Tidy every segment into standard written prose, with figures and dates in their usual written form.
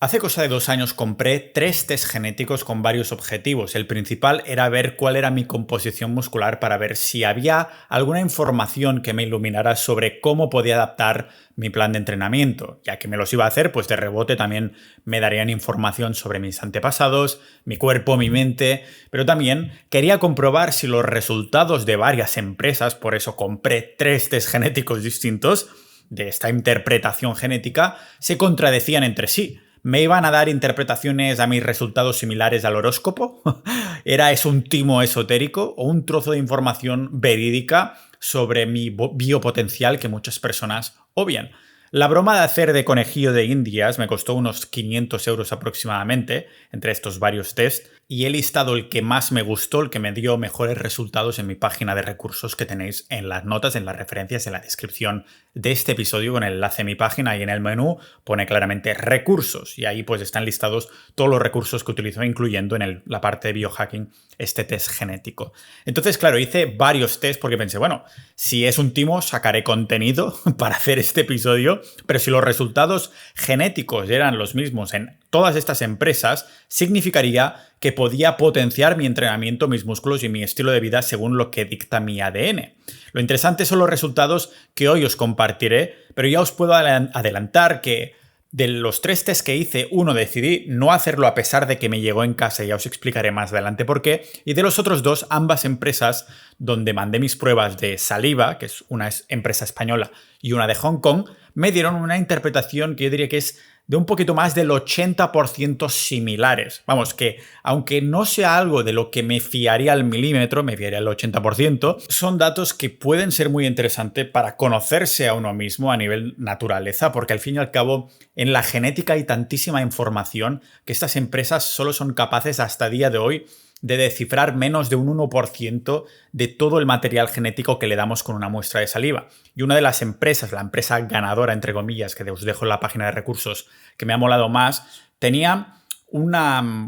Hace cosa de 2 años compré 3 test genéticos con varios objetivos. El principal era ver cuál era mi composición muscular para ver si había alguna información que me iluminara sobre cómo podía adaptar mi plan de entrenamiento. Ya que me los iba a hacer, pues de rebote también me darían información sobre mis antepasados, mi cuerpo, mi mente, pero también quería comprobar si los resultados de varias empresas, por eso compré 3 test genéticos distintos, de esta interpretación genética, se contradecían entre sí. ¿Me iban a dar interpretaciones a mis resultados similares al horóscopo? ¿Es un timo esotérico o un trozo de información verídica sobre mi biopotencial que muchas personas obvian? La broma de hacer de conejillo de indias me costó unos 500 euros aproximadamente entre estos varios test y he listado el que más me gustó, el que me dio mejores resultados en mi página de recursos que tenéis en las notas, en las referencias, en la descripción de este episodio con el enlace a mi página y en el menú pone claramente recursos y ahí pues están listados todos los recursos que utilizo incluyendo en la parte de biohacking este test genético. Entonces, claro, hice varios test porque pensé, bueno, si es un timo sacaré contenido para hacer este episodio, pero si los resultados genéticos eran los mismos en todas estas empresas, significaría que podía potenciar mi entrenamiento, mis músculos y mi estilo de vida según lo que dicta mi ADN. Lo interesante son los resultados que hoy os compartiré, pero ya os puedo adelantar que de los 3 test que hice, uno decidí no hacerlo a pesar de que me llegó en casa, y ya os explicaré más adelante por qué, y de los otros 2, ambas empresas donde mandé mis pruebas de saliva, que es una empresa española y una de Hong Kong, me dieron una interpretación que yo diría que es de un poquito más del 80% similares. Vamos, que aunque no sea algo de lo que me fiaría al milímetro, me fiaría al 80%, son datos que pueden ser muy interesantes para conocerse a uno mismo a nivel naturaleza, porque al fin y al cabo en la genética hay tantísima información que estas empresas solo son capaces hasta el día de hoy de descifrar menos de un 1% de todo el material genético que le damos con una muestra de saliva. Y una de las empresas, la empresa ganadora, entre comillas, que os dejo en la página de recursos, que me ha molado más, tenía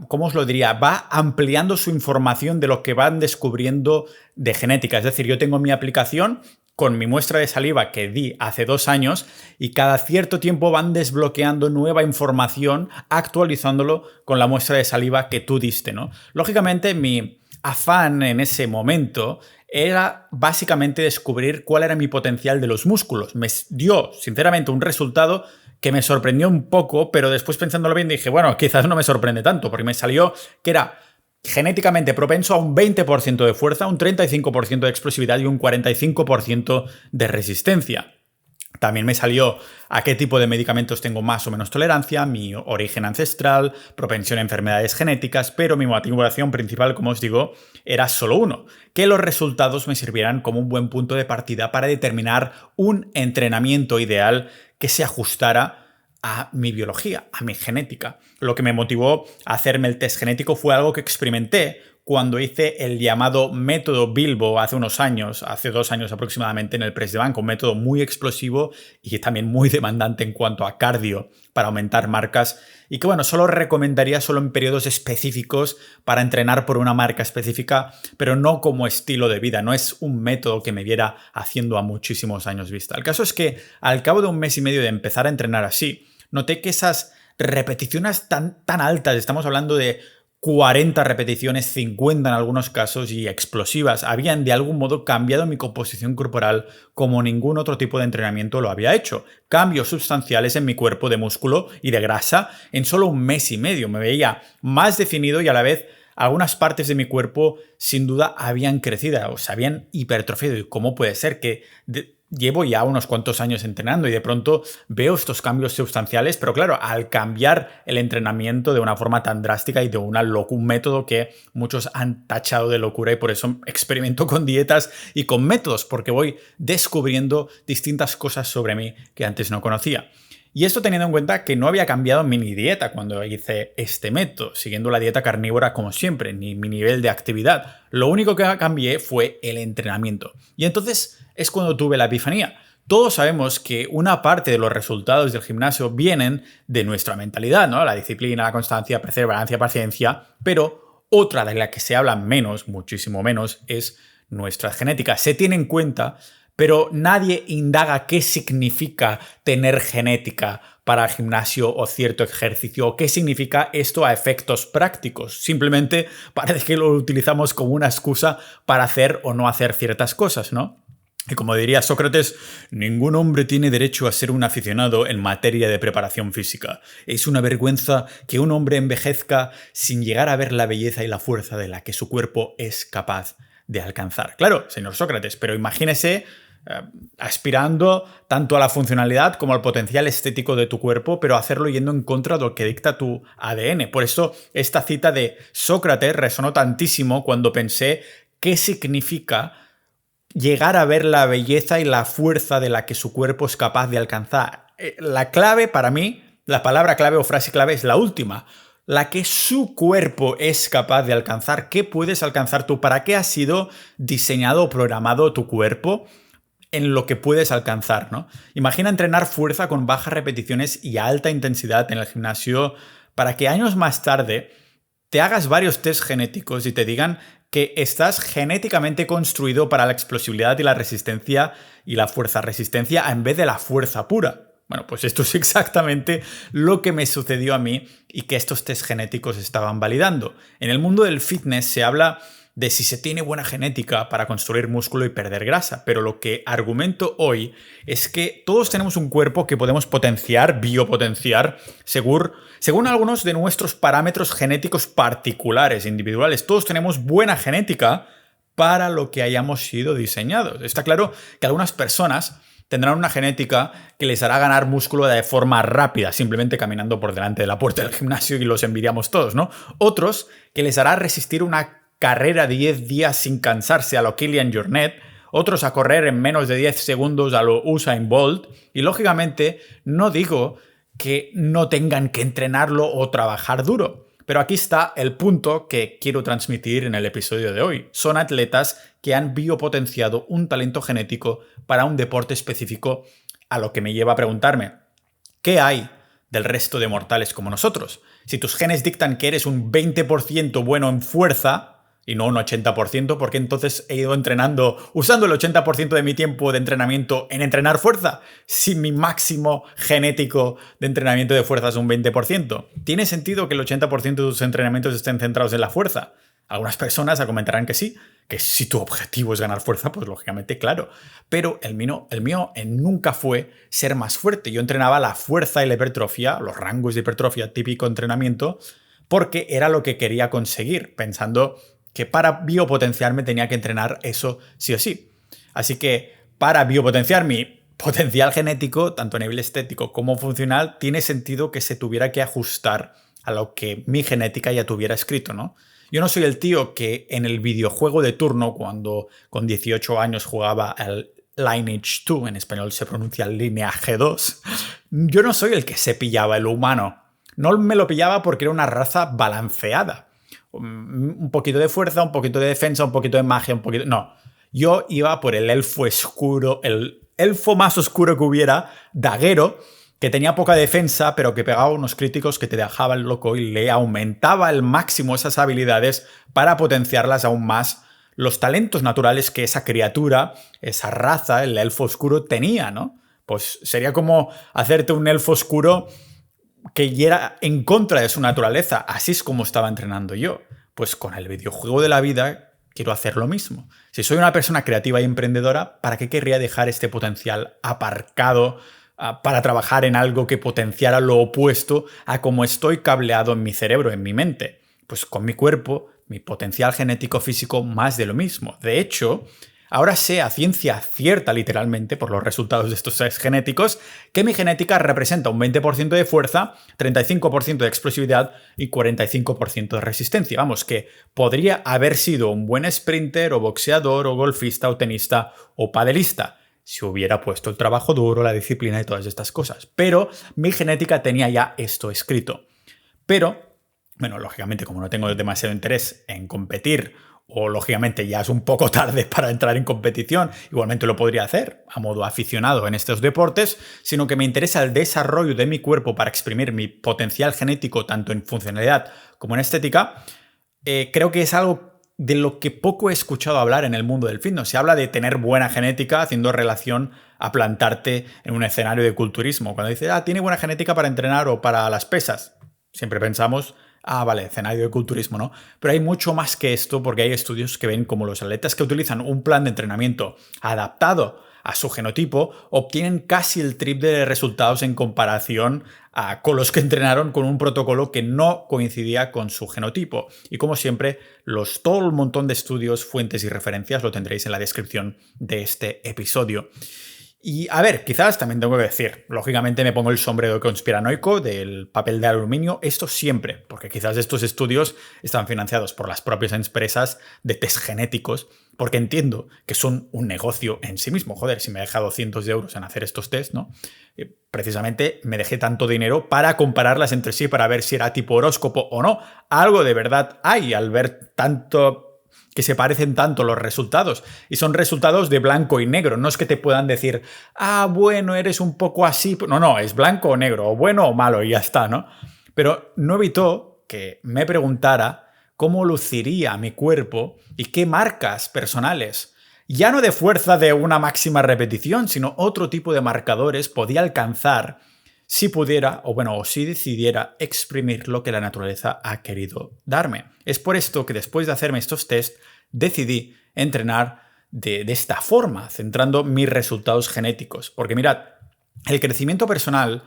¿cómo os lo diría? Va ampliando su información de lo que van descubriendo de genética. Es decir, yo tengo mi aplicación con mi muestra de saliva que di hace 2 años y cada cierto tiempo van desbloqueando nueva información, actualizándolo con la muestra de saliva que tú diste, ¿no? Lógicamente, mi afán en ese momento era básicamente descubrir cuál era mi potencial de los músculos. Me dio, sinceramente, un resultado que me sorprendió un poco, pero después pensándolo bien dije, bueno, quizás no me sorprende tanto, porque me salió que era genéticamente propenso a un 20% de fuerza, un 35% de explosividad y un 45% de resistencia. También me salió a qué tipo de medicamentos tengo más o menos tolerancia, mi origen ancestral, propensión a enfermedades genéticas, pero mi motivación principal, como os digo, era solo uno, que los resultados me sirvieran como un buen punto de partida para determinar un entrenamiento ideal que se ajustara a mi biología, a mi genética. Lo que me motivó a hacerme el test genético fue algo que experimenté cuando hice el llamado método Bilbo hace unos años, hace 2 años aproximadamente en el press de banca, un método muy explosivo y también muy demandante en cuanto a cardio para aumentar marcas y que bueno, solo recomendaría solo en periodos específicos para entrenar por una marca específica, pero no como estilo de vida, no es un método que me viera haciendo a muchísimos años vista. El caso es que al cabo de 1 mes y medio de empezar a entrenar así, noté que esas repeticiones tan altas, estamos hablando de 40 repeticiones, 50 en algunos casos y explosivas, habían de algún modo cambiado mi composición corporal como ningún otro tipo de entrenamiento lo había hecho. Cambios sustanciales en mi cuerpo de músculo y de grasa en solo 1 mes y medio. Me veía más definido y a la vez algunas partes de mi cuerpo sin duda habían crecido o se habían hipertrofiado. ¿Y cómo puede ser que llevo ya unos cuantos años entrenando y de pronto veo estos cambios sustanciales? Pero claro, al cambiar el entrenamiento de una forma tan drástica y de un método que muchos han tachado de locura, y por eso experimento con dietas y con métodos, porque voy descubriendo distintas cosas sobre mí que antes no conocía. Y esto teniendo en cuenta que no había cambiado mi dieta cuando hice este método, siguiendo la dieta carnívora como siempre, ni mi nivel de actividad. Lo único que cambié fue el entrenamiento. Y entonces es cuando tuve la epifanía. Todos sabemos que una parte de los resultados del gimnasio vienen de nuestra mentalidad, ¿no? La disciplina, la constancia, perseverancia, paciencia, pero otra de la que se habla menos, muchísimo menos, es nuestra genética. Se tiene en cuenta, pero nadie indaga qué significa tener genética para el gimnasio o cierto ejercicio, o qué significa esto a efectos prácticos. Simplemente parece que lo utilizamos como una excusa para hacer o no hacer ciertas cosas, ¿no? Y como diría Sócrates, ningún hombre tiene derecho a ser un aficionado en materia de preparación física. Es una vergüenza que un hombre envejezca sin llegar a ver la belleza y la fuerza de la que su cuerpo es capaz de alcanzar. Claro, señor Sócrates, pero imagínese aspirando tanto a la funcionalidad como al potencial estético de tu cuerpo, pero hacerlo yendo en contra de lo que dicta tu ADN. Por eso esta cita de Sócrates resonó tantísimo cuando pensé qué significa llegar a ver la belleza y la fuerza de la que su cuerpo es capaz de alcanzar. La clave para mí, la palabra clave o frase clave es la última. La que su cuerpo es capaz de alcanzar. ¿Qué puedes alcanzar tú? ¿Para qué ha sido diseñado o programado tu cuerpo en lo que puedes alcanzar, ¿no? Imagina entrenar fuerza con bajas repeticiones y alta intensidad en el gimnasio para que años más tarde te hagas varios test genéticos y te digan que estás genéticamente construido para la explosividad y la resistencia y la fuerza resistencia en vez de la fuerza pura. Bueno, pues esto es exactamente lo que me sucedió a mí y que estos test genéticos estaban validando. En el mundo del fitness se habla de si se tiene buena genética para construir músculo y perder grasa, pero lo que argumento hoy es que todos tenemos un cuerpo que podemos potenciar, biopotenciar, según algunos de nuestros parámetros genéticos particulares, individuales. Todos tenemos buena genética para lo que hayamos sido diseñados. Está claro que algunas personas tendrán una genética que les hará ganar músculo de forma rápida, simplemente caminando por delante de la puerta del gimnasio y los envidiamos todos, ¿no? Otros que les hará resistir una carrera de 10 días sin cansarse a lo Kilian Jornet, otros a correr en menos de 10 segundos a lo Usain Bolt, y lógicamente no digo que no tengan que entrenarlo o trabajar duro, pero aquí está el punto que quiero transmitir en el episodio de hoy. Son atletas que han biopotenciado un talento genético para un deporte específico, a lo que me lleva a preguntarme, ¿qué hay del resto de mortales como nosotros? Si tus genes dictan que eres un 20% bueno en fuerza y no un 80%, porque entonces he ido entrenando, usando el 80% de mi tiempo de entrenamiento en entrenar fuerza, si mi máximo genético de entrenamiento de fuerza es un 20%. ¿Tiene sentido que el 80% de tus entrenamientos estén centrados en la fuerza? Algunas personas comentarán que sí, que si tu objetivo es ganar fuerza, pues lógicamente claro. Pero el mío nunca fue ser más fuerte. Yo entrenaba la fuerza y la hipertrofia, los rangos de hipertrofia típico entrenamiento, porque era lo que quería conseguir, pensando que para biopotenciarme tenía que entrenar eso sí o sí. Así que para biopotenciar mi potencial genético, tanto a nivel estético como funcional, tiene sentido que se tuviera que ajustar a lo que mi genética ya tuviera escrito, ¿no? Yo no soy el tío que en el videojuego de turno, cuando con 18 años jugaba al Lineage 2, en español se pronuncia Lineaje 2, yo no soy el que se pillaba el humano. No me lo pillaba porque era una raza balanceada. Un poquito de fuerza, un poquito de defensa, un poquito de magia, un poquito... No, yo iba por el elfo oscuro, el elfo más oscuro que hubiera, daguero, que tenía poca defensa, pero que pegaba unos críticos que te dejaban loco y le aumentaba al máximo esas habilidades para potenciarlas aún más, los talentos naturales que esa criatura, esa raza, el elfo oscuro, tenía, ¿no? Pues sería como hacerte un elfo oscuro que era en contra de su naturaleza. Así es como estaba entrenando yo. Pues con el videojuego de la vida quiero hacer lo mismo. Si soy una persona creativa y emprendedora, ¿para qué querría dejar este potencial aparcado para trabajar en algo que potenciara lo opuesto a cómo estoy cableado en mi cerebro, en mi mente? Pues con mi cuerpo, mi potencial genético físico, más de lo mismo. De hecho, ahora sé a ciencia cierta, literalmente, por los resultados de estos test genéticos, que mi genética representa un 20% de fuerza, 35% de explosividad y 45% de resistencia. Vamos, que podría haber sido un buen sprinter o boxeador o golfista o tenista o padelista, si hubiera puesto el trabajo duro, la disciplina y todas estas cosas. Pero mi genética tenía ya esto escrito. Pero, bueno, lógicamente, como no tengo demasiado interés en competir, o lógicamente ya es un poco tarde para entrar en competición, igualmente lo podría hacer a modo aficionado en estos deportes, sino que me interesa el desarrollo de mi cuerpo para exprimir mi potencial genético tanto en funcionalidad como en estética, creo que es algo de lo que poco he escuchado hablar en el mundo del fitness. Se habla de tener buena genética haciendo relación a plantarte en un escenario de culturismo. Cuando dices, tiene buena genética para entrenar o para las pesas, siempre pensamos, vale, escenario de culturismo, ¿no? Pero hay mucho más que esto porque hay estudios que ven como los atletas que utilizan un plan de entrenamiento adaptado a su genotipo obtienen casi el triple de resultados en comparación con los que entrenaron con un protocolo que no coincidía con su genotipo. Y como siempre, todo el montón de estudios, fuentes y referencias lo tendréis en la descripción de este episodio. Y a ver, quizás también tengo que decir, lógicamente me pongo el sombrero conspiranoico del papel de aluminio, esto siempre, porque quizás estos estudios están financiados por las propias empresas de test genéticos, porque entiendo que son un negocio en sí mismo. Joder, si me he dejado cientos de euros en hacer estos test, ¿no? Precisamente me dejé tanto dinero para compararlas entre sí, para ver si era tipo horóscopo o no. Algo de verdad hay al ver tanto que se parecen tanto los resultados. Y son resultados de blanco y negro. No es que te puedan decir, bueno, eres un poco así. No, es blanco o negro, o bueno o malo, y ya está, ¿no? Pero no evitó que me preguntara cómo luciría mi cuerpo y qué marcas personales, ya no de fuerza de una máxima repetición, sino otro tipo de marcadores podía alcanzar si pudiera, o si decidiera exprimir lo que la naturaleza ha querido darme. Es por esto que después de hacerme estos tests, decidí entrenar de esta forma, centrando mis resultados genéticos. Porque mirad, el crecimiento personal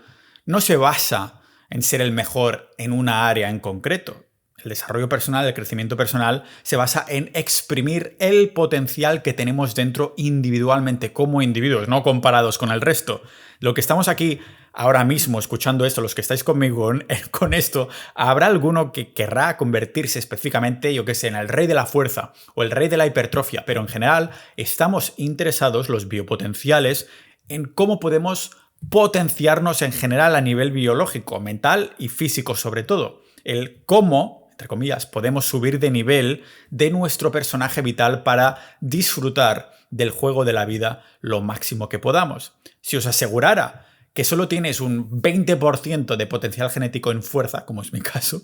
no se basa en ser el mejor en una área en concreto. El desarrollo personal, el crecimiento personal, se basa en exprimir el potencial que tenemos dentro individualmente como individuos, no comparados con el resto. Lo que estamos aquí ahora mismo escuchando esto, los que estáis conmigo con esto, habrá alguno que querrá convertirse específicamente, en el rey de la fuerza o el rey de la hipertrofia, pero en general estamos interesados, los biopotenciales, en cómo podemos potenciarnos en general a nivel biológico, mental y físico sobre todo. El cómo, entre comillas, podemos subir de nivel de nuestro personaje vital para disfrutar del juego de la vida lo máximo que podamos. Si os asegurara que solo tienes un 20% de potencial genético en fuerza, como es mi caso,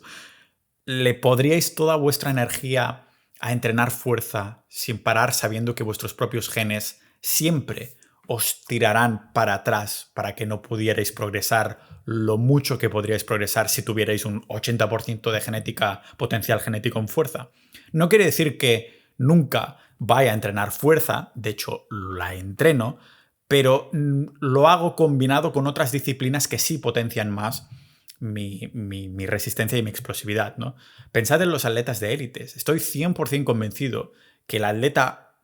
le podríais toda vuestra energía a entrenar fuerza sin parar, sabiendo que vuestros propios genes siempre os tirarán para atrás para que no pudierais progresar lo mucho que podríais progresar si tuvierais un 80% de genética, potencial genético en fuerza. No quiere decir que nunca vaya a entrenar fuerza, de hecho la entreno, pero lo hago combinado con otras disciplinas que sí potencian más mi resistencia y mi explosividad, ¿no? Pensad en los atletas de élites. Estoy 100% convencido que el atleta,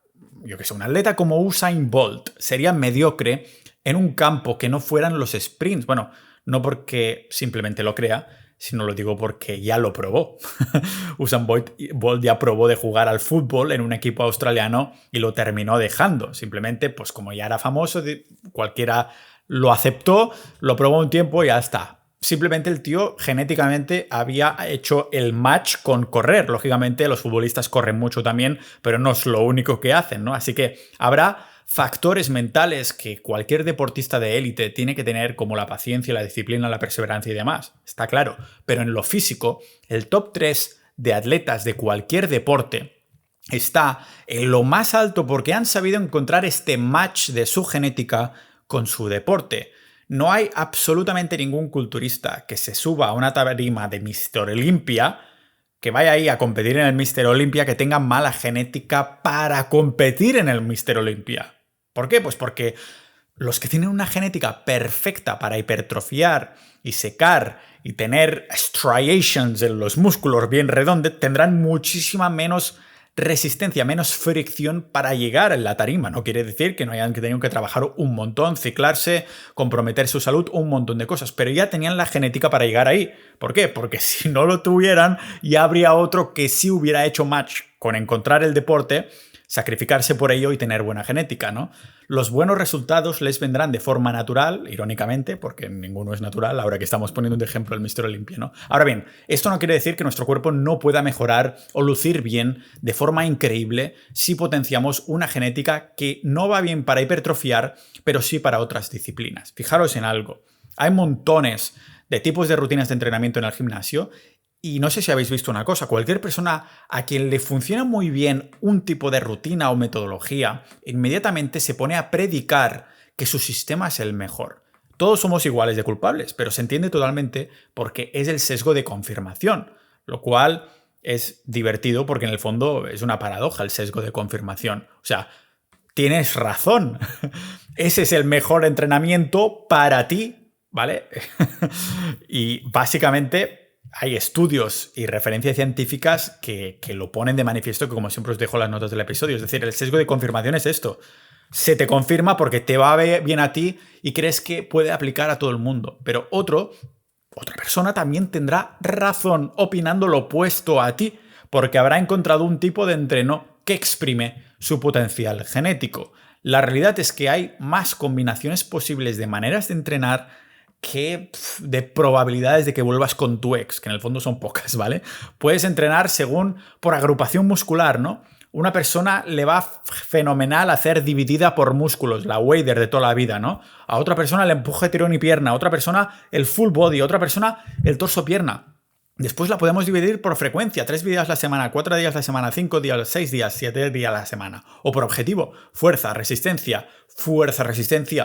un atleta como Usain Bolt sería mediocre en un campo que no fueran los sprints. Bueno, no porque simplemente lo crea, sino lo digo porque ya lo probó. Usain Bolt ya probó de jugar al fútbol en un equipo australiano y lo terminó dejando. Simplemente, pues como ya era famoso, cualquiera lo aceptó, lo probó un tiempo y ya está. Simplemente el tío genéticamente había hecho el match con correr. Lógicamente los futbolistas corren mucho también, pero no es lo único que hacen, ¿no? Así que habrá factores mentales que cualquier deportista de élite tiene que tener, como la paciencia, la disciplina, la perseverancia y demás. Está claro. Pero en lo físico, el top 3 de atletas de cualquier deporte está en lo más alto porque han sabido encontrar este match de su genética con su deporte. No hay absolutamente ningún culturista que se suba a una tarima de Mr. Olympia, que vaya ahí a competir en el Mr. Olympia, que tenga mala genética para competir en el Mr. Olympia. ¿Por qué? Pues porque los que tienen una genética perfecta para hipertrofiar y secar y tener striations en los músculos bien redondos tendrán muchísima menos resistencia, menos fricción para llegar a la tarima. No quiere decir que no hayan tenido que trabajar un montón, ciclarse, comprometer su salud, un montón de cosas, pero ya tenían la genética para llegar ahí. ¿Por qué? Porque si no lo tuvieran, ya habría otro que sí hubiera hecho match con encontrar el deporte, sacrificarse por ello y tener buena genética, ¿no? Los buenos resultados les vendrán de forma natural, irónicamente, porque ninguno es natural, ahora que estamos poniendo de ejemplo el Mr. Olympia, ¿no? Ahora bien, esto no quiere decir que nuestro cuerpo no pueda mejorar o lucir bien de forma increíble si potenciamos una genética que no va bien para hipertrofiar, pero sí para otras disciplinas. Fijaros en algo, hay montones de tipos de rutinas de entrenamiento en el gimnasio Y no sé si habéis visto una cosa, cualquier persona a quien le funciona muy bien un tipo de rutina o metodología, inmediatamente se pone a predicar que su sistema es el mejor. Todos somos iguales de culpables, pero se entiende totalmente porque es el sesgo de confirmación, lo cual es divertido porque en el fondo es una paradoja el sesgo de confirmación. O sea, tienes razón. Ese es el mejor entrenamiento para ti, ¿vale? Y básicamente hay estudios y referencias científicas que lo ponen de manifiesto, que como siempre os dejo las notas del episodio. Es decir, el sesgo de confirmación es esto. Se te confirma porque te va bien a ti y crees que puede aplicar a todo el mundo. Pero otra persona también tendrá razón opinando lo opuesto a ti, porque habrá encontrado un tipo de entreno que exprime su potencial genético. La realidad es que hay más combinaciones posibles de maneras de entrenar que de probabilidades de que vuelvas con tu ex, que en el fondo son pocas, ¿vale? Puedes entrenar según por agrupación muscular, ¿no? Una persona le va fenomenal hacer dividida por músculos, la wader de toda la vida, ¿no? A otra persona el empuje, tirón y pierna, a otra persona el full body, a otra persona el torso-pierna. Después la podemos dividir por frecuencia, 3 días a la semana, 4 días a la semana, 5 días, 6 días, 7 días a la semana. O por objetivo, fuerza, resistencia,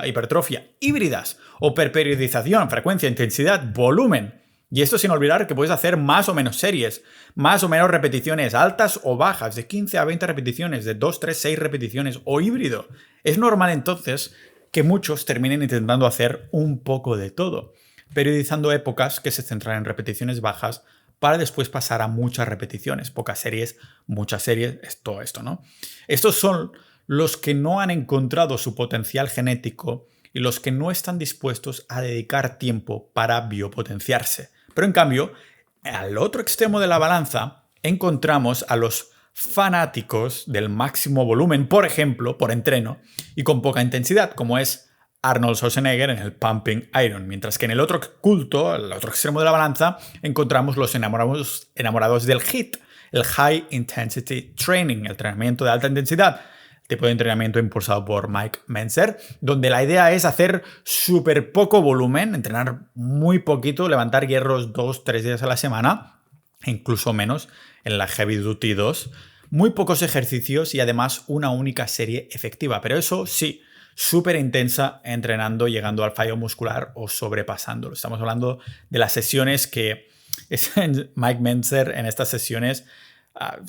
hipertrofia, híbridas. O por periodización, frecuencia, intensidad, volumen. Y esto sin olvidar que puedes hacer más o menos series, más o menos repeticiones altas o bajas, de 15 a 20 repeticiones, de 2, 3, 6 repeticiones o híbrido. Es normal entonces que muchos terminen intentando hacer un poco de todo, periodizando épocas que se centran en repeticiones bajas para después pasar a muchas repeticiones, pocas series, muchas series, es todo esto, ¿no? Estos son los que no han encontrado su potencial genético y los que no están dispuestos a dedicar tiempo para biopotenciarse. Pero en cambio, al otro extremo de la balanza, encontramos a los fanáticos del máximo volumen, por ejemplo, por entreno, y con poca intensidad, como es Arnold Schwarzenegger en el Pumping Iron, mientras que en el otro culto, el otro extremo de la balanza, encontramos los enamorados del HIIT, el High Intensity Training, el entrenamiento de alta intensidad, tipo de entrenamiento impulsado por Mike Mentzer, donde la idea es hacer súper poco volumen, entrenar muy poquito, levantar hierros 2-3 días a la semana, incluso menos en la Heavy Duty 2, muy pocos ejercicios y además una única serie efectiva, pero eso sí, súper intensa entrenando, llegando al fallo muscular o sobrepasándolo. Estamos hablando de las sesiones que Mike Mentzer en estas sesiones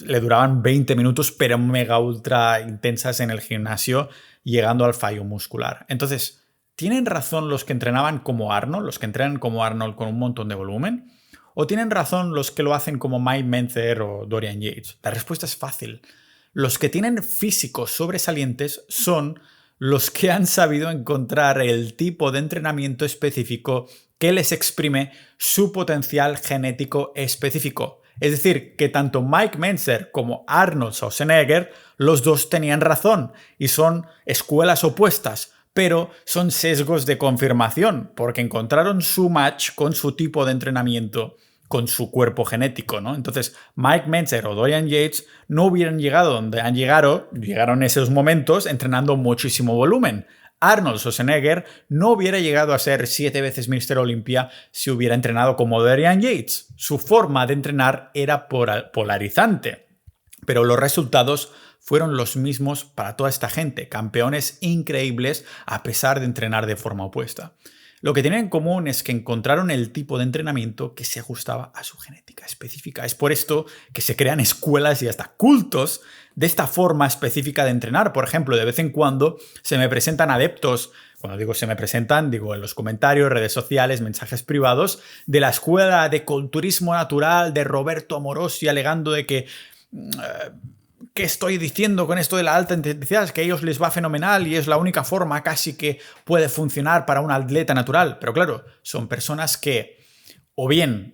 le duraban 20 minutos, pero mega ultra intensas en el gimnasio, llegando al fallo muscular. Entonces, ¿tienen razón los que entrenaban como Arnold, los que entrenan como Arnold con un montón de volumen? ¿O tienen razón los que lo hacen como Mike Mentzer o Dorian Yates? La respuesta es fácil. Los que tienen físicos sobresalientes son los que han sabido encontrar el tipo de entrenamiento específico que les exprime su potencial genético específico. Es decir, que tanto Mike Mentzer como Arnold Schwarzenegger, los dos tenían razón y son escuelas opuestas, pero son sesgos de confirmación, porque encontraron su match con su tipo de entrenamiento, con su cuerpo genético, ¿no? Entonces, Mike Mentzer o Dorian Yates no hubieran llegado donde llegaron esos momentos entrenando muchísimo volumen. Arnold Schwarzenegger no hubiera llegado a ser 7 veces Mr. Olympia si hubiera entrenado como Dorian Yates. Su forma de entrenar era polarizante, pero los resultados fueron los mismos para toda esta gente, campeones increíbles a pesar de entrenar de forma opuesta. Lo que tienen en común es que encontraron el tipo de entrenamiento que se ajustaba a su genética específica. Es por esto que se crean escuelas y hasta cultos de esta forma específica de entrenar. Por ejemplo, de vez en cuando se me presentan adeptos, cuando digo se me presentan, digo en los comentarios, redes sociales, mensajes privados, de la escuela de culturismo natural de Roberto Amorosi, alegando de que ¿qué estoy diciendo con esto de la alta intensidad? Es que a ellos les va fenomenal y es la única forma casi que puede funcionar para un atleta natural. Pero claro, son personas que o bien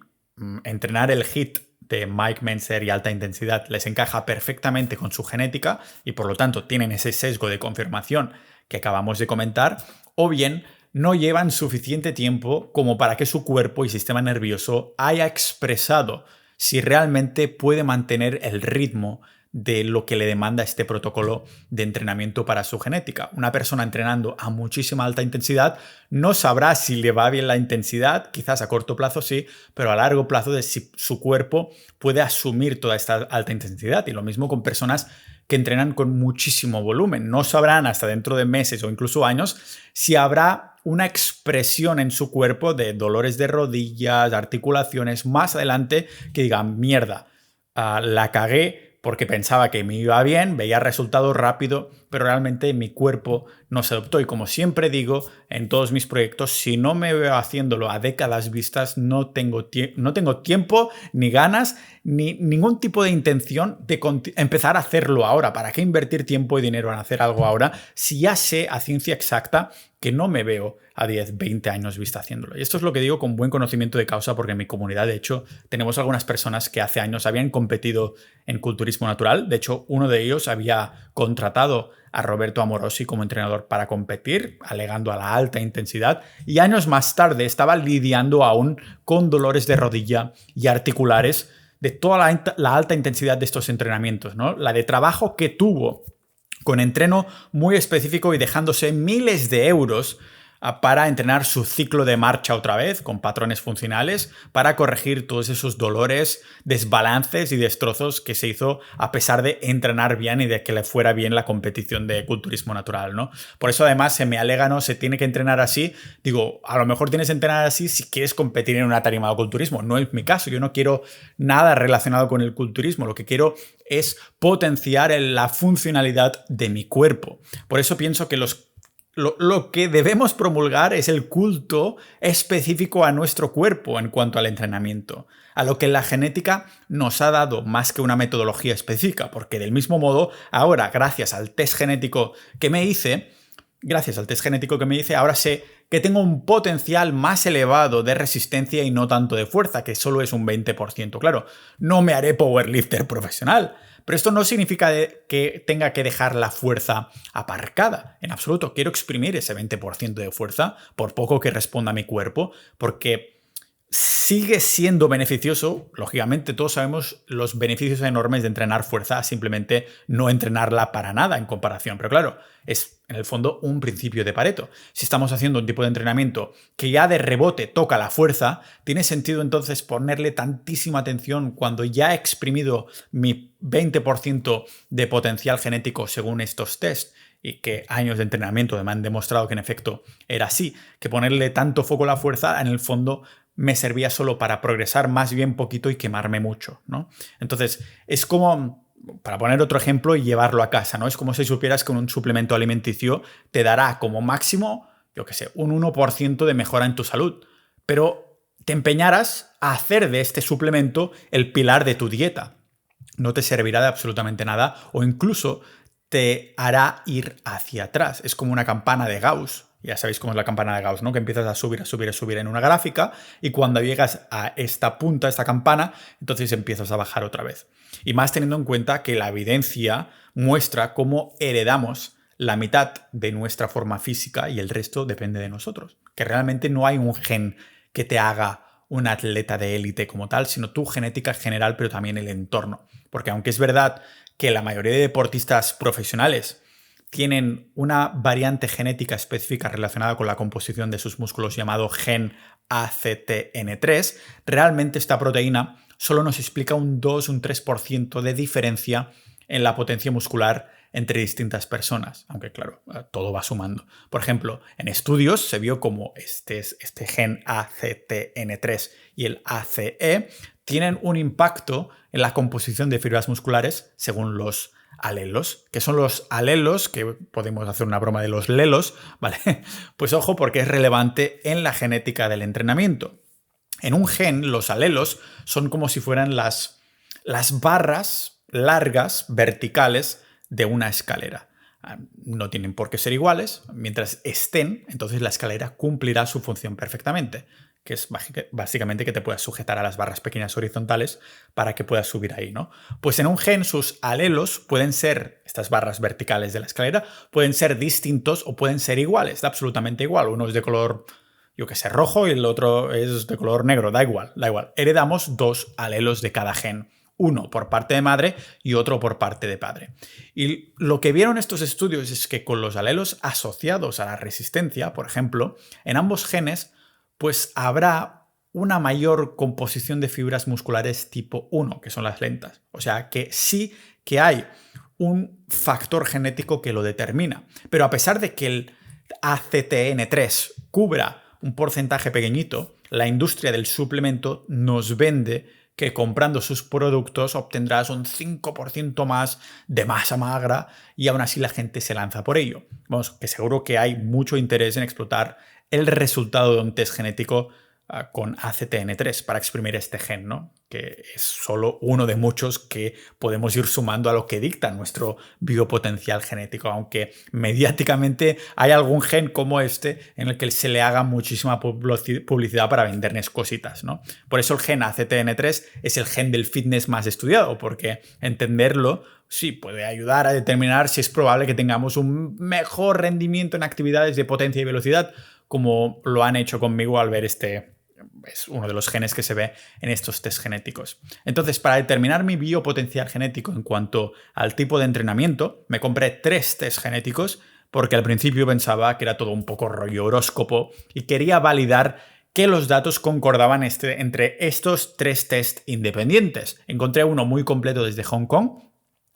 entrenar el HIIT de Mike Mentzer y alta intensidad les encaja perfectamente con su genética y por lo tanto tienen ese sesgo de confirmación que acabamos de comentar, o bien no llevan suficiente tiempo como para que su cuerpo y sistema nervioso haya expresado si realmente puede mantener el ritmo de lo que le demanda este protocolo de entrenamiento para su genética. Una persona entrenando a muchísima alta intensidad no sabrá si le va bien la intensidad, quizás a corto plazo sí, pero a largo plazo de si su cuerpo puede asumir toda esta alta intensidad. Y lo mismo con personas que entrenan con muchísimo volumen. No sabrán hasta dentro de meses o incluso años si habrá una expresión en su cuerpo de dolores de rodillas, articulaciones, más adelante que digan, mierda, la cagué porque pensaba que me iba bien, veía resultados rápido, pero realmente mi cuerpo no se adaptó. Y como siempre digo en todos mis proyectos, si no me veo haciéndolo a décadas vistas, no tengo tiempo, ni ganas, ni ningún tipo de intención de empezar a hacerlo ahora. ¿Para qué invertir tiempo y dinero en hacer algo ahora si ya sé a ciencia exacta que no me veo a 10, 20 años vista haciéndolo? Y esto es lo que digo con buen conocimiento de causa, porque en mi comunidad, de hecho, tenemos algunas personas que hace años habían competido en culturismo natural. De hecho, uno de ellos había contratado a Roberto Amorosi como entrenador para competir, alegando a la alta intensidad, y años más tarde estaba lidiando aún con dolores de rodilla y articulares de toda la alta intensidad de estos entrenamientos, ¿no? La de trabajo que tuvo con entreno muy específico y dejándose miles de euros para entrenar su ciclo de marcha otra vez con patrones funcionales para corregir todos esos dolores, desbalances y destrozos que se hizo a pesar de entrenar bien y de que le fuera bien la competición de culturismo natural, ¿no? Por eso además se me alega, no, se tiene que entrenar así. Digo, a lo mejor tienes que entrenar así si quieres competir en una tarima de culturismo. No es mi caso, yo no quiero nada relacionado con el culturismo, lo que quiero es potenciar la funcionalidad de mi cuerpo. Por eso pienso que lo que debemos promulgar es el culto específico a nuestro cuerpo en cuanto al entrenamiento, a lo que la genética nos ha dado más que una metodología específica, porque del mismo modo, ahora, gracias al test genético que me hice, ahora sé que tengo un potencial más elevado de resistencia y no tanto de fuerza, que solo es un 20%. Claro, no me haré powerlifter profesional, pero esto no significa que tenga que dejar la fuerza aparcada. En absoluto, quiero exprimir ese 20% de fuerza, por poco que responda a mi cuerpo, porque sigue siendo beneficioso. Lógicamente, todos sabemos los beneficios enormes de entrenar fuerza, simplemente no entrenarla para nada en comparación. Pero claro, es en el fondo un principio de Pareto. Si estamos haciendo un tipo de entrenamiento que ya de rebote toca la fuerza, tiene sentido entonces ponerle tantísima atención cuando ya he exprimido mi 20% de potencial genético según estos tests, y que años de entrenamiento me han demostrado que en efecto era así, que ponerle tanto foco a la fuerza en el fondo me servía solo para progresar más bien poquito y quemarme mucho, ¿no? Entonces, es como, para poner otro ejemplo y llevarlo a casa, ¿no? Es como si supieras que un suplemento alimenticio te dará como máximo, yo qué sé, un 1% de mejora en tu salud, pero te empeñarás a hacer de este suplemento el pilar de tu dieta. No te servirá de absolutamente nada o incluso te hará ir hacia atrás. Es como una campana de Gauss. Ya sabéis cómo es la campana de Gauss, ¿no? Que empiezas a subir en una gráfica y cuando llegas a esta punta, esta campana, entonces empiezas a bajar otra vez. Y más teniendo en cuenta que la evidencia muestra cómo heredamos la mitad de nuestra forma física y el resto depende de nosotros. Que realmente no hay un gen que te haga un atleta de élite como tal, sino tu genética general, pero también el entorno. Porque aunque es verdad que la mayoría de deportistas profesionales tienen una variante genética específica relacionada con la composición de sus músculos llamado gen ACTN3, realmente esta proteína solo nos explica un 2, un 3% de diferencia en la potencia muscular entre distintas personas, aunque claro, todo va sumando. Por ejemplo, en estudios se vio como este gen ACTN3 y el ACE tienen un impacto en la composición de fibras musculares según los alelos. ¿Qué son los alelos? Que podemos hacer una broma de los lelos, ¿vale? Pues ojo, porque es relevante en la genética del entrenamiento. En un gen, los alelos son como si fueran las barras largas, verticales, de una escalera. No tienen por qué ser iguales. Mientras estén, entonces la escalera cumplirá su función perfectamente, que es básicamente que te puedas sujetar a las barras pequeñas horizontales para que puedas subir ahí, ¿no? Pues en un gen sus alelos pueden ser, estas barras verticales de la escalera, pueden ser distintos o pueden ser iguales, da absolutamente igual. Uno es de color, yo qué sé, rojo y el otro es de color negro, da igual. Heredamos dos alelos de cada gen. uno por parte de madre y otro por parte de padre. Y lo que vieron estos estudios es que con los alelos asociados a la resistencia, por ejemplo, en ambos genes, pues habrá una mayor composición de fibras musculares tipo 1, que son las lentas. O sea que sí que hay un factor genético que lo determina. Pero a pesar de que el ACTN3 cubra un porcentaje pequeñito, la industria del suplemento nos vende que comprando sus productos obtendrás un 5% más de masa magra y aún así la gente se lanza por ello. Vamos, que seguro que hay mucho interés en explotar el resultado de un test genético con ACTN3 para exprimir este gen, ¿no? Que es solo uno de muchos que podemos ir sumando a lo que dicta nuestro biopotencial genético, aunque mediáticamente hay algún gen como este en el que se le haga muchísima publicidad para vendernos cositas, ¿no? Por eso el gen ACTN3 es el gen del fitness más estudiado, porque entenderlo sí puede ayudar a determinar si es probable que tengamos un mejor rendimiento en actividades de potencia y velocidad, como lo han hecho conmigo al ver es uno de los genes que se ve en estos test genéticos. Entonces, para determinar mi biopotencial genético en cuanto al tipo de entrenamiento, me compré 3 test genéticos porque al principio pensaba que era todo un poco rollo horóscopo y quería validar que los datos concordaban entre estos 3 test independientes. Encontré uno muy completo desde Hong Kong,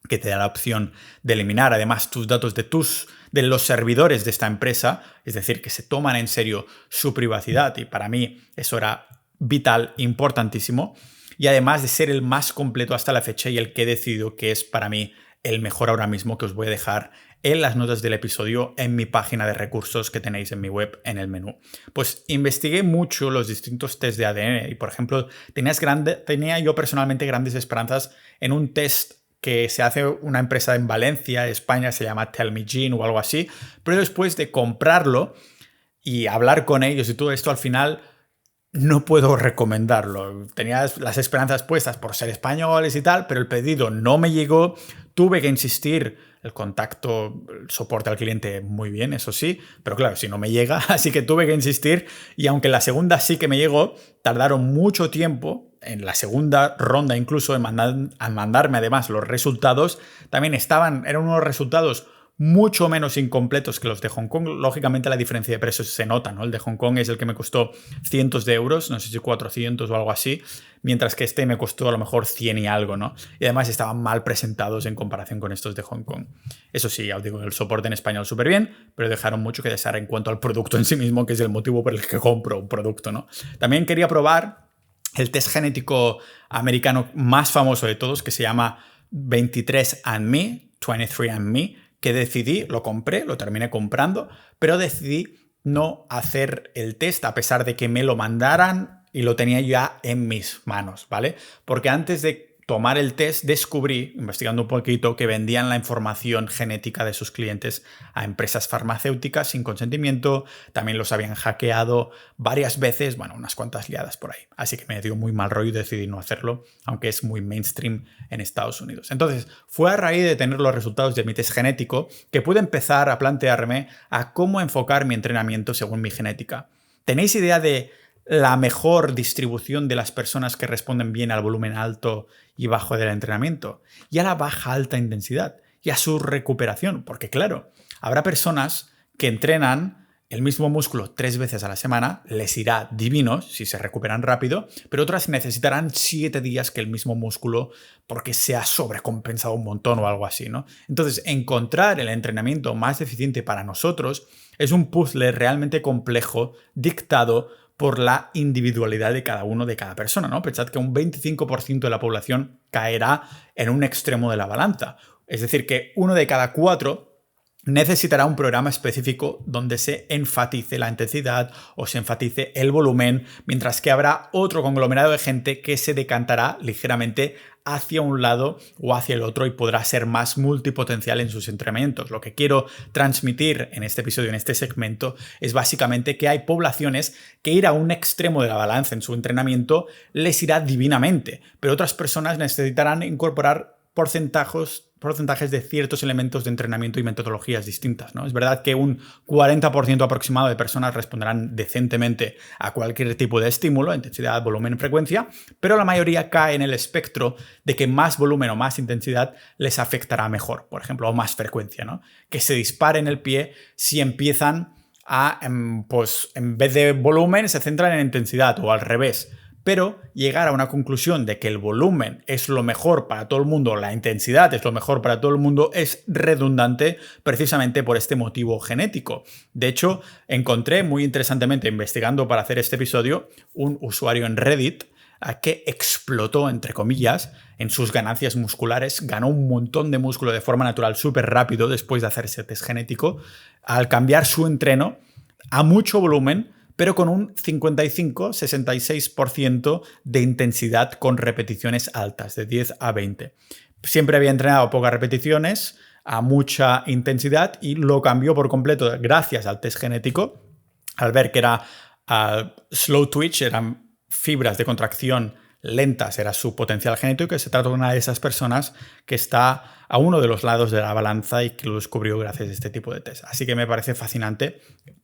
que te da la opción de eliminar además tus datos de los servidores de esta empresa, es decir, que se toman en serio su privacidad, y para mí eso era vital, importantísimo, y además de ser el más completo hasta la fecha y el que he decidido que es para mí el mejor ahora mismo, que os voy a dejar en las notas del episodio en mi página de recursos que tenéis en mi web en el menú. Pues investigué mucho los distintos test de ADN y, por ejemplo, tenía yo personalmente grandes esperanzas en un test que se hace una empresa en Valencia, España, se llama Tell Me Gene o algo así, pero después de comprarlo y hablar con ellos y todo esto, al final no puedo recomendarlo. Tenía las esperanzas puestas por ser españoles y tal, pero el pedido no me llegó, tuve que insistir, el contacto, el soporte al cliente muy bien, eso sí, pero claro, si no me llega, así que tuve que insistir, y aunque la segunda sí que me llegó, tardaron mucho tiempo, en la segunda ronda incluso, en mandarme además los resultados. También eran unos resultados mucho menos incompletos que los de Hong Kong. Lógicamente la diferencia de precios se nota, ¿no? El de Hong Kong es el que me costó cientos de euros, no sé si 400 o algo así, mientras que este me costó a lo mejor 100 y algo, ¿no? Y además estaban mal presentados en comparación con estos de Hong Kong. Eso sí, ya os digo, el soporte en español súper bien, pero dejaron mucho que desear en cuanto al producto en sí mismo, que es el motivo por el que compro un producto, ¿no? También quería probar el test genético americano más famoso de todos, que se llama 23andMe, que lo compré, lo terminé comprando, pero decidí no hacer el test a pesar de que me lo mandaran y lo tenía ya en mis manos, ¿vale? Porque antes de tomar el test descubrí, investigando un poquito, que vendían la información genética de sus clientes a empresas farmacéuticas sin consentimiento, también los habían hackeado varias veces, bueno, unas cuantas liadas por ahí. Así que me dio muy mal rollo y decidí no hacerlo, aunque es muy mainstream en Estados Unidos. Entonces, fue a raíz de tener los resultados de mi test genético que pude empezar a plantearme a cómo enfocar mi entrenamiento según mi genética. ¿Tenéis idea de la mejor distribución de las personas que responden bien al volumen alto y bajo del entrenamiento, y a la baja alta intensidad, y a su recuperación? Porque claro, habrá personas que entrenan el mismo músculo 3 veces a la semana, les irá divino si se recuperan rápido, pero otras necesitarán 7 días que el mismo músculo porque se ha sobrecompensado un montón o algo así, ¿no? Entonces, encontrar el entrenamiento más eficiente para nosotros es un puzzle realmente complejo, dictado por la individualidad de cada uno, de cada persona, ¿no? Pensad que un 25% de la población caerá en un extremo de la balanza. Es decir, que 1 de cada 4 necesitará un programa específico donde se enfatice la intensidad o se enfatice el volumen, mientras que habrá otro conglomerado de gente que se decantará ligeramente hacia un lado o hacia el otro y podrá ser más multipotencial en sus entrenamientos. Lo que quiero transmitir en este episodio, en este segmento, es básicamente que hay poblaciones que ir a un extremo de la balanza en su entrenamiento les irá divinamente, pero otras personas necesitarán incorporar porcentajes porcentajes de ciertos elementos de entrenamiento y metodologías distintas, ¿no? Es verdad que un 40% aproximado de personas responderán decentemente a cualquier tipo de estímulo, intensidad, volumen, frecuencia, pero la mayoría cae en el espectro de que más volumen o más intensidad les afectará mejor, por ejemplo, o más frecuencia, ¿no? Que se dispare en el pie si empiezan a, pues en vez de volumen, se centran en intensidad o al revés. Pero llegar a una conclusión de que el volumen es lo mejor para todo el mundo, la intensidad es lo mejor para todo el mundo, es redundante precisamente por este motivo genético. De hecho, encontré muy interesantemente, investigando para hacer este episodio, un usuario en Reddit que explotó, entre comillas, en sus ganancias musculares, ganó un montón de músculo de forma natural súper rápido después de hacer ese test genético, al cambiar su entreno a mucho volumen, pero con un 55-66% de intensidad con repeticiones altas, de 10 a 20. Siempre había entrenado pocas repeticiones, a mucha intensidad, y lo cambió por completo gracias al test genético, al ver que era slow twitch, eran fibras de contracción lentas, era su potencial genético, y se trata de una de esas personas que está a uno de los lados de la balanza y que lo descubrió gracias a este tipo de test. Así que me parece fascinante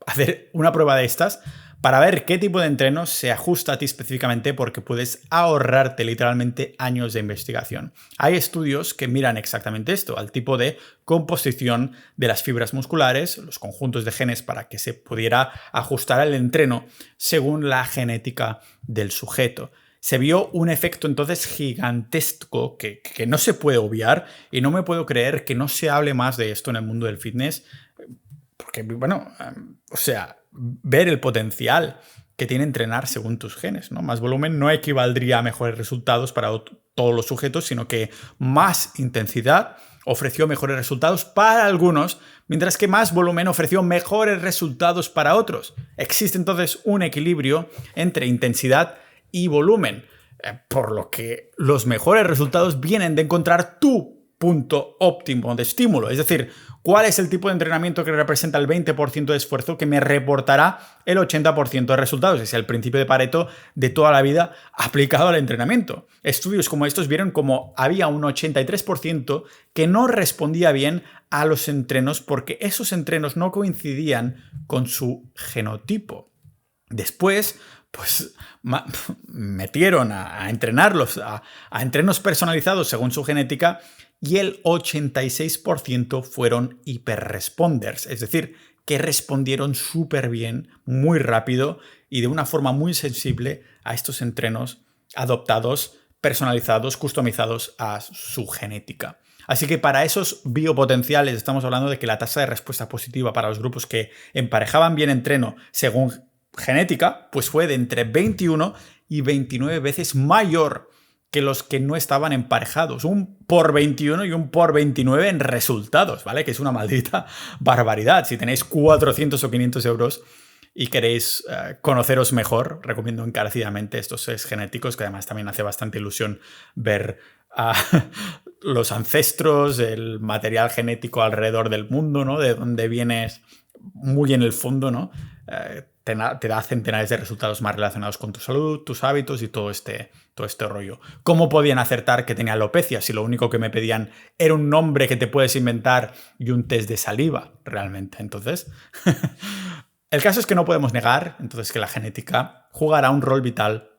hacer una prueba de estas para ver qué tipo de entreno se ajusta a ti específicamente, porque puedes ahorrarte literalmente años de investigación. Hay estudios que miran exactamente esto, al tipo de composición de las fibras musculares, los conjuntos de genes, para que se pudiera ajustar el entreno según la genética del sujeto. Se vio un efecto entonces gigantesco que no se puede obviar, y no me puedo creer que no se hable más de esto en el mundo del fitness, porque, bueno, o sea, ver el potencial que tiene entrenar según tus genes, ¿no? Más volumen no equivaldría a mejores resultados para todos los sujetos, sino que más intensidad ofreció mejores resultados para algunos, mientras que más volumen ofreció mejores resultados para otros. Existe entonces un equilibrio entre intensidad y volumen, por lo que los mejores resultados vienen de encontrar tu punto óptimo de estímulo, es decir, cuál es el tipo de entrenamiento que representa el 20% de esfuerzo que me reportará el 80% de resultados. Es el principio de Pareto de toda la vida aplicado al entrenamiento. Estudios como estos vieron como había un 83% que no respondía bien a los entrenos porque esos entrenos no coincidían con su genotipo. Después, pues metieron a entrenarlos a entrenos personalizados según su genética, y el 86% fueron hiperresponders, es decir, que respondieron súper bien, muy rápido y de una forma muy sensible a estos entrenos adoptados, personalizados, customizados a su genética. Así que para esos biopotenciales estamos hablando de que la tasa de respuesta positiva para los grupos que emparejaban bien entreno según genética, pues fue de entre 21 y 29 veces mayor que los que no estaban emparejados. Un por 21 y un por 29 en resultados, ¿vale? Que es una maldita barbaridad. Si tenéis 400 o 500 euros y queréis conoceros mejor, recomiendo encarecidamente estos test genéticos, que además también hace bastante ilusión ver los ancestros, el material genético alrededor del mundo, ¿no? De dónde vienes muy en el fondo, ¿no? Te da centenares de resultados más relacionados con tu salud, tus hábitos y todo este rollo. ¿Cómo podían acertar que tenía alopecia si lo único que me pedían era un nombre que te puedes inventar y un test de saliva realmente? Entonces, el caso es que no podemos negar entonces que la genética jugará un rol vital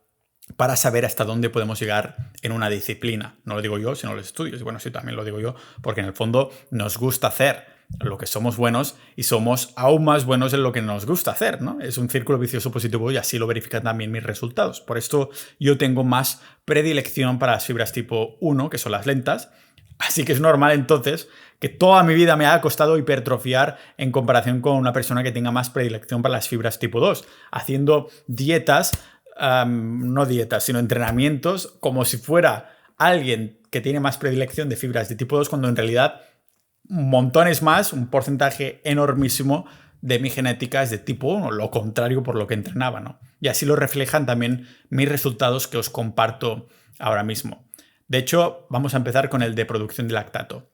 para saber hasta dónde podemos llegar en una disciplina. No lo digo yo, sino los estudios. Y bueno, sí, también lo digo yo, porque en el fondo nos gusta hacer lo que somos buenos y somos aún más buenos en lo que nos gusta hacer, ¿no? Es un círculo vicioso positivo y así lo verifican también mis resultados. Por esto yo tengo más predilección para las fibras tipo 1, que son las lentas. Así que es normal entonces que toda mi vida me haya costado hipertrofiar en comparación con una persona que tenga más predilección para las fibras tipo 2, haciendo dietas, no dietas, sino entrenamientos como si fuera alguien que tiene más predilección de fibras de tipo 2, cuando en realidad montones más, un porcentaje enormísimo de mi genética es de tipo 1, lo contrario por lo que entrenaba, ¿no? Y así lo reflejan también mis resultados que os comparto ahora mismo. De hecho, vamos a empezar con el de producción de lactato.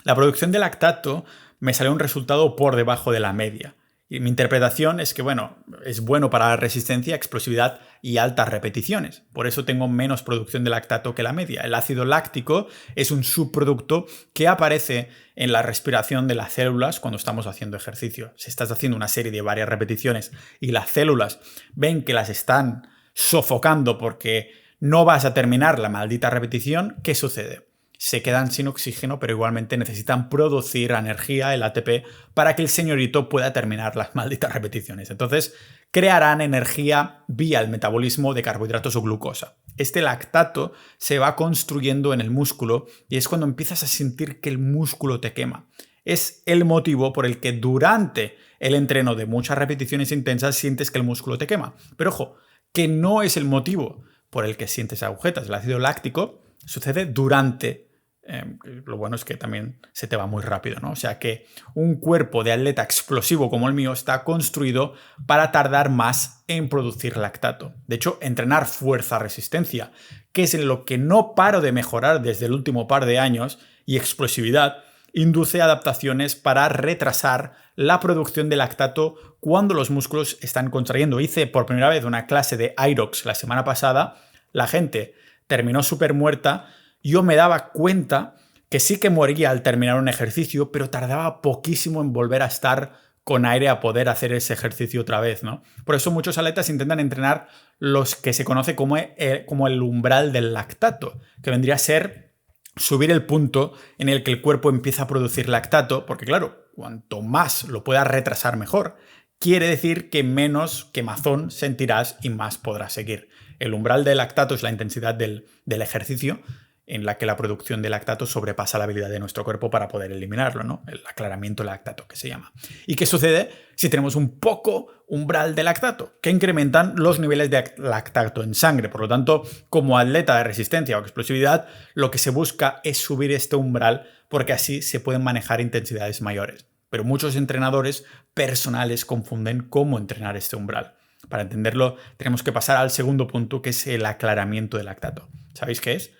La producción de lactato me salió un resultado por debajo de la media. Y mi interpretación es que, es bueno para la resistencia, explosividad y altas repeticiones. Por eso tengo menos producción de lactato que la media. El ácido láctico es un subproducto que aparece en la respiración de las células cuando estamos haciendo ejercicio. Si estás haciendo una serie de varias repeticiones y las células ven que las están sofocando porque no vas a terminar la maldita repetición, ¿qué sucede? Se quedan sin oxígeno, pero igualmente necesitan producir energía, el ATP, para que el señorito pueda terminar las malditas repeticiones. Entonces, crearán energía vía el metabolismo de carbohidratos o glucosa. Este lactato se va construyendo en el músculo y es cuando empiezas a sentir que el músculo te quema. Es el motivo por el que durante el entreno de muchas repeticiones intensas sientes que el músculo te quema. Pero ojo, que no es el motivo por el que sientes agujetas. El ácido láctico sucede durante. Lo bueno es que también se te va muy rápido, ¿no? O sea que un cuerpo de atleta explosivo como el mío está construido para tardar más en producir lactato. De hecho, entrenar fuerza-resistencia, que es en lo que no paro de mejorar desde el último par de años, y explosividad, induce adaptaciones para retrasar la producción de lactato cuando los músculos están contrayendo. Hice por primera vez una clase de Aerox la semana pasada, la gente terminó súper muerta. Yo me daba cuenta que sí que moría al terminar un ejercicio, pero tardaba poquísimo en volver a estar con aire a poder hacer ese ejercicio otra vez, ¿no? Por eso muchos atletas intentan entrenar los que se conoce como el umbral del lactato, que vendría a ser subir el punto en el que el cuerpo empieza a producir lactato, porque claro, cuanto más lo puedas retrasar mejor. Quiere decir que menos quemazón sentirás y más podrás seguir. El umbral del lactato es la intensidad del ejercicio, en la que la producción de lactato sobrepasa la habilidad de nuestro cuerpo para poder eliminarlo, ¿no? El aclaramiento de lactato, que se llama. ¿Y qué sucede si tenemos un poco umbral de lactato? Que incrementan los niveles de lactato en sangre. Por lo tanto, como atleta de resistencia o explosividad, lo que se busca es subir este umbral porque así se pueden manejar intensidades mayores. Pero muchos entrenadores personales confunden cómo entrenar este umbral. Para entenderlo, tenemos que pasar al segundo punto, que es el aclaramiento de lactato. ¿Sabéis qué es?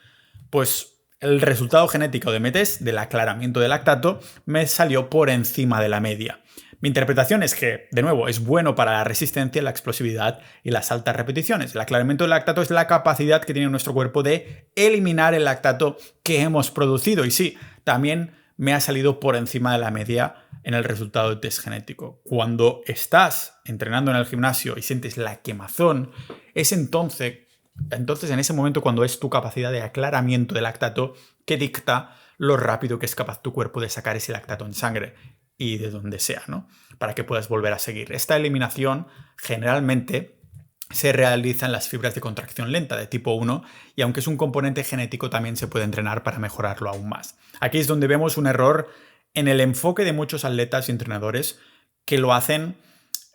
Pues el resultado genético de mi test del aclaramiento de lactato me salió por encima de la media. Mi interpretación es que, de nuevo, es bueno para la resistencia, la explosividad y las altas repeticiones. El aclaramiento del lactato es la capacidad que tiene nuestro cuerpo de eliminar el lactato que hemos producido. Y sí, también me ha salido por encima de la media en el resultado del test genético. Cuando estás entrenando en el gimnasio y sientes la quemazón, es entonces en ese momento cuando es tu capacidad de aclaramiento de lactato que dicta lo rápido que es capaz tu cuerpo de sacar ese lactato en sangre y de donde sea, ¿no? Para que puedas volver a seguir. Esta eliminación generalmente se realiza en las fibras de contracción lenta de tipo 1 y aunque es un componente genético también se puede entrenar para mejorarlo aún más. Aquí es donde vemos un error en el enfoque de muchos atletas y entrenadores que lo hacen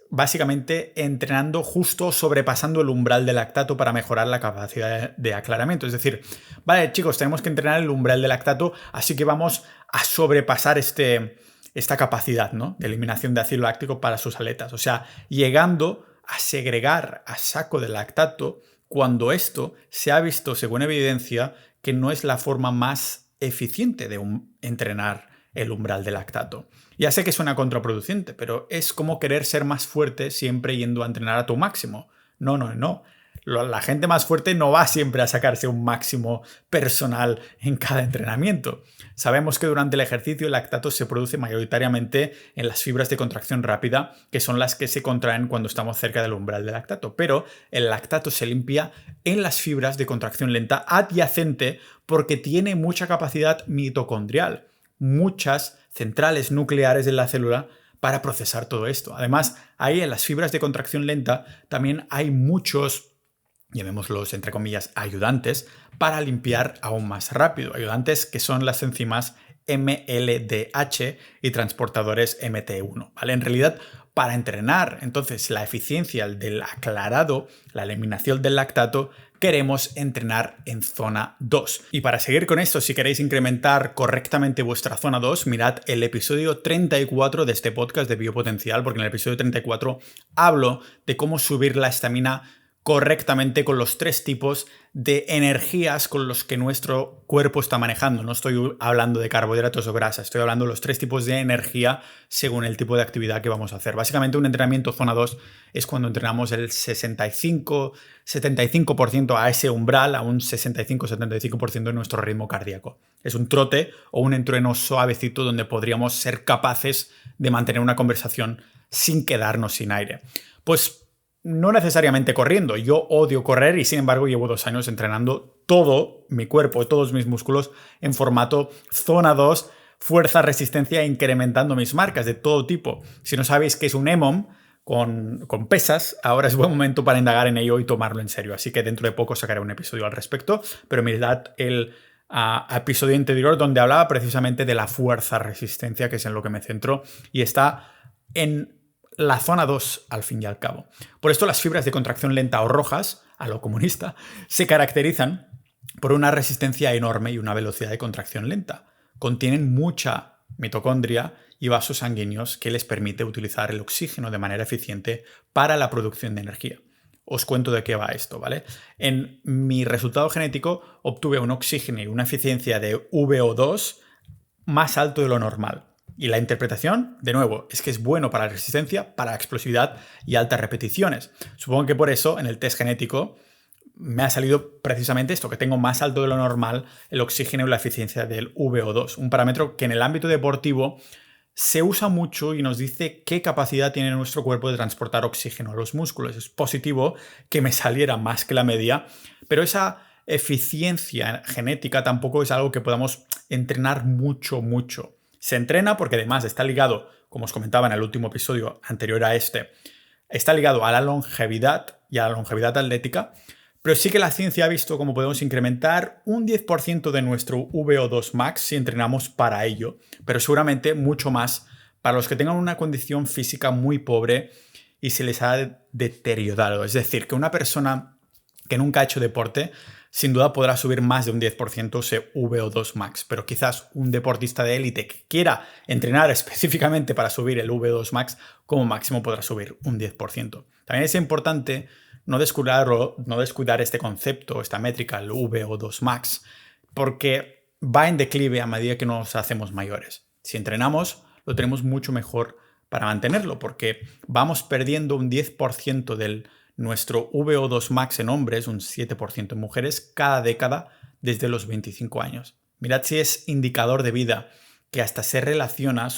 básicamente entrenando justo sobrepasando el umbral de lactato para mejorar la capacidad de aclaramiento. Es decir, vale, chicos, tenemos que entrenar el umbral de lactato, así que vamos a sobrepasar esta capacidad, ¿no?, de eliminación de ácido láctico para sus atletas. O sea, llegando a segregar a saco de lactato cuando esto se ha visto, según evidencia, que no es la forma más eficiente de entrenar el umbral de lactato. Ya sé que suena contraproducente, pero es como querer ser más fuerte siempre yendo a entrenar a tu máximo. No. La gente más fuerte no va siempre a sacarse un máximo personal en cada entrenamiento. Sabemos que durante el ejercicio el lactato se produce mayoritariamente en las fibras de contracción rápida, que son las que se contraen cuando estamos cerca del umbral de lactato, pero el lactato se limpia en las fibras de contracción lenta adyacente porque tiene mucha capacidad mitocondrial, muchas centrales nucleares de la célula para procesar todo esto. Además, ahí en las fibras de contracción lenta también hay muchos, llamémoslos entre comillas, ayudantes para limpiar aún más rápido. Ayudantes que son las enzimas MLDH y transportadores MT1, ¿vale? En realidad, para entrenar entonces la eficiencia del aclarado, la eliminación del lactato, queremos entrenar en zona 2. Y para seguir con esto, si queréis incrementar correctamente vuestra zona 2, mirad el episodio 34 de este podcast de Biopotencial, porque en el episodio 34 hablo de cómo subir la estamina correctamente con los 3 tipos de energías con los que nuestro cuerpo está manejando. No estoy hablando de carbohidratos o grasa, estoy hablando de los 3 tipos de energía según el tipo de actividad que vamos a hacer. Básicamente un entrenamiento zona 2 es cuando entrenamos el 75% a ese umbral, a un 65-75% de nuestro ritmo cardíaco. Es un trote o un entreno suavecito donde podríamos ser capaces de mantener una conversación sin quedarnos sin aire. Pues no necesariamente corriendo. Yo odio correr y sin embargo llevo 2 años entrenando todo mi cuerpo, todos mis músculos en formato zona 2, fuerza, resistencia, incrementando mis marcas de todo tipo. Si no sabéis qué es un EMOM con pesas, ahora es buen momento para indagar en ello y tomarlo en serio. Así que dentro de poco sacaré un episodio al respecto, pero mirad el episodio anterior donde hablaba precisamente de la fuerza, resistencia, que es en lo que me centro, y está en la zona 2, al fin y al cabo. Por esto las fibras de contracción lenta o rojas, a lo comunista, se caracterizan por una resistencia enorme y una velocidad de contracción lenta. Contienen mucha mitocondria y vasos sanguíneos que les permite utilizar el oxígeno de manera eficiente para la producción de energía. Os cuento de qué va esto, ¿vale? En mi resultado genético obtuve un oxígeno y una eficiencia de VO2 más alto de lo normal. Y la interpretación, de nuevo, es que es bueno para la resistencia, para la explosividad y altas repeticiones. Supongo que por eso en el test genético me ha salido precisamente esto, que tengo más alto de lo normal el oxígeno y la eficiencia del VO2, un parámetro que en el ámbito deportivo se usa mucho y nos dice qué capacidad tiene nuestro cuerpo de transportar oxígeno a los músculos. Es positivo que me saliera más que la media, pero esa eficiencia genética tampoco es algo que podamos entrenar mucho. Se entrena porque además está ligado, como os comentaba en el último episodio anterior a este, está ligado a la longevidad y a la longevidad atlética, pero sí que la ciencia ha visto cómo podemos incrementar un 10% de nuestro VO2 max si entrenamos para ello, pero seguramente mucho más para los que tengan una condición física muy pobre y se les ha deteriorado. Es decir, que una persona que nunca ha hecho deporte sin duda podrá subir más de un 10% ese VO2 max, pero quizás un deportista de élite que quiera entrenar específicamente para subir el VO2 max, como máximo podrá subir un 10%. También es importante no descuidar este concepto, esta métrica, el VO2 max, porque va en declive a medida que nos hacemos mayores. Si entrenamos, lo tenemos mucho mejor para mantenerlo, porque vamos perdiendo un 10% del nuestro VO2 max en hombres, un 7% en mujeres, cada década desde los 25 años. Mirad si es indicador de vida, que hasta se relaciona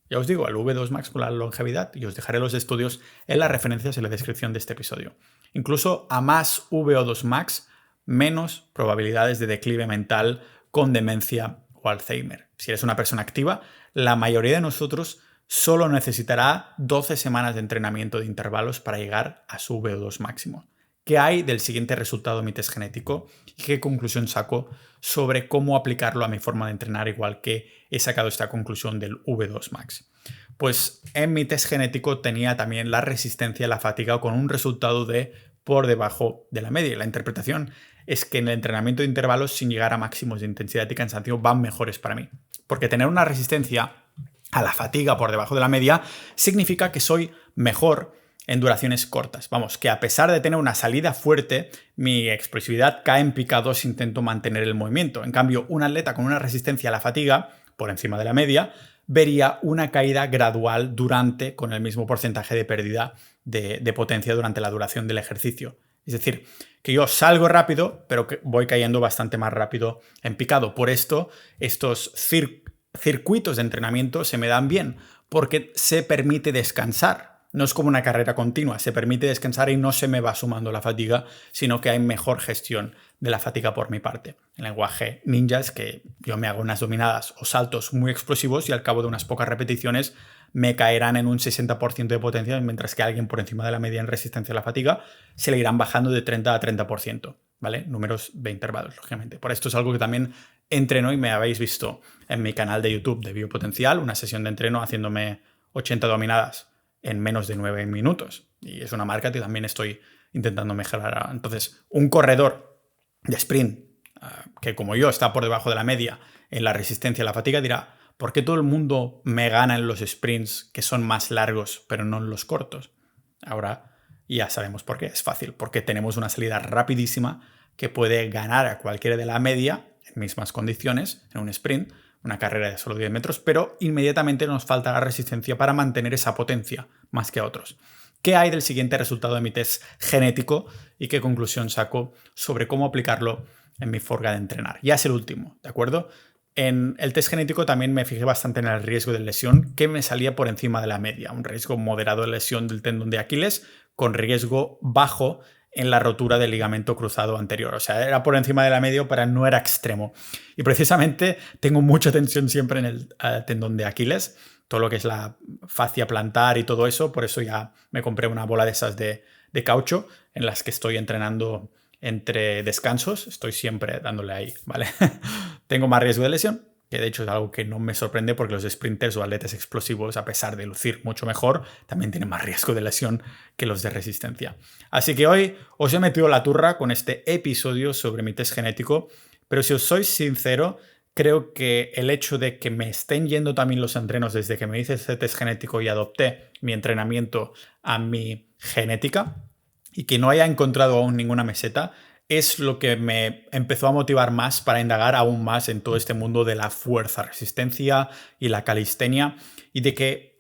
ya os digo, el VO2 max con la longevidad, y os dejaré los estudios en las referencias en la descripción de este episodio. Incluso a más VO2 max, menos probabilidades de declive mental con demencia o Alzheimer. Si eres una persona activa, la mayoría de nosotros solo necesitará 12 semanas de entrenamiento de intervalos para llegar a su VO2 máximo. ¿Qué hay del siguiente resultado de mi test genético y qué conclusión saco sobre cómo aplicarlo a mi forma de entrenar, igual que he sacado esta conclusión del V2 max? Pues en mi test genético tenía también la resistencia a la fatiga con un resultado de por debajo de la media. Y la interpretación es que en el entrenamiento de intervalos sin llegar a máximos de intensidad y cansancio van mejores para mí. Porque tener una resistencia a la fatiga por debajo de la media significa que soy mejor en duraciones cortas. Vamos, que a pesar de tener una salida fuerte, mi explosividad cae en picado si intento mantener el movimiento. En cambio, un atleta con una resistencia a la fatiga por encima de la media vería una caída gradual con el mismo porcentaje de pérdida de potencia durante la duración del ejercicio. Es decir, que yo salgo rápido, pero que voy cayendo bastante más rápido en picado. Por esto, estos circuitos de entrenamiento se me dan bien, porque se permite descansar. No es como una carrera continua, se permite descansar y no se me va sumando la fatiga, sino que hay mejor gestión de la fatiga por mi parte. El lenguaje ninja es que yo me hago unas dominadas o saltos muy explosivos y al cabo de unas pocas repeticiones me caerán en un 60% de potencia, mientras que alguien por encima de la media en resistencia a la fatiga se le irán bajando de 30 a 30%, ¿vale? Números de intervalos, lógicamente. Por esto es algo que también entreno y me habéis visto en mi canal de YouTube de Biopotencial, una sesión de entreno haciéndome 80 dominadas en menos de 9 minutos. Y es una marca que también estoy intentando mejorar. Entonces, un corredor de sprint que como yo está por debajo de la media en la resistencia a la fatiga dirá, ¿por qué todo el mundo me gana en los sprints que son más largos pero no en los cortos? Ahora Y ya sabemos por qué. Es fácil, porque tenemos una salida rapidísima que puede ganar a cualquiera de la media en mismas condiciones, en un sprint, una carrera de solo 10 metros, pero inmediatamente nos falta la resistencia para mantener esa potencia más que a otros. ¿Qué hay del siguiente resultado de mi test genético y qué conclusión saco sobre cómo aplicarlo en mi forma de entrenar? Ya es el último, ¿de acuerdo? En el test genético también me fijé bastante en el riesgo de lesión, que me salía por encima de la media, un riesgo moderado de lesión del tendón de Aquiles con riesgo bajo en la rotura del ligamento cruzado anterior. O sea, era por encima de la media, pero no era extremo. Y precisamente tengo mucha tensión siempre en el tendón de Aquiles, todo lo que es la fascia plantar y todo eso. Por eso ya me compré una bola de esas de caucho en las que estoy entrenando entre descansos. Estoy siempre dándole ahí, ¿vale? Tengo más riesgo de lesión, que de hecho es algo que no me sorprende porque los sprinters o atletas explosivos, a pesar de lucir mucho mejor, también tienen más riesgo de lesión que los de resistencia. Así que hoy os he metido la turra con este episodio sobre mi test genético, pero si os soy sincero, creo que el hecho de que me estén yendo también los entrenos desde que me hice este test genético y adopté mi entrenamiento a mi genética y que no haya encontrado aún ninguna meseta, es lo que me empezó a motivar más para indagar aún más en todo este mundo de la fuerza, resistencia y la calistenia, y de que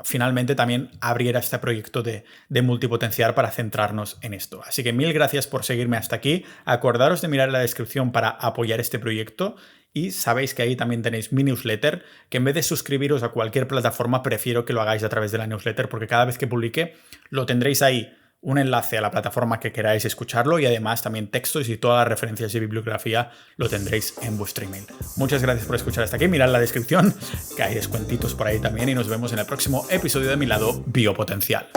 finalmente también abriera este proyecto de multipotenciar para centrarnos en esto. Así que mil gracias por seguirme hasta aquí. Acordaros de mirar la descripción para apoyar este proyecto y sabéis que ahí también tenéis mi newsletter, que en vez de suscribiros a cualquier plataforma prefiero que lo hagáis a través de la newsletter porque cada vez que publique lo tendréis ahí, un enlace a la plataforma que queráis escucharlo y además también textos y todas las referencias y bibliografía lo tendréis en vuestro email. Muchas gracias por escuchar hasta aquí, mirad la descripción, que hay descuentitos por ahí también y nos vemos en el próximo episodio de Mi Lado Biopotencial.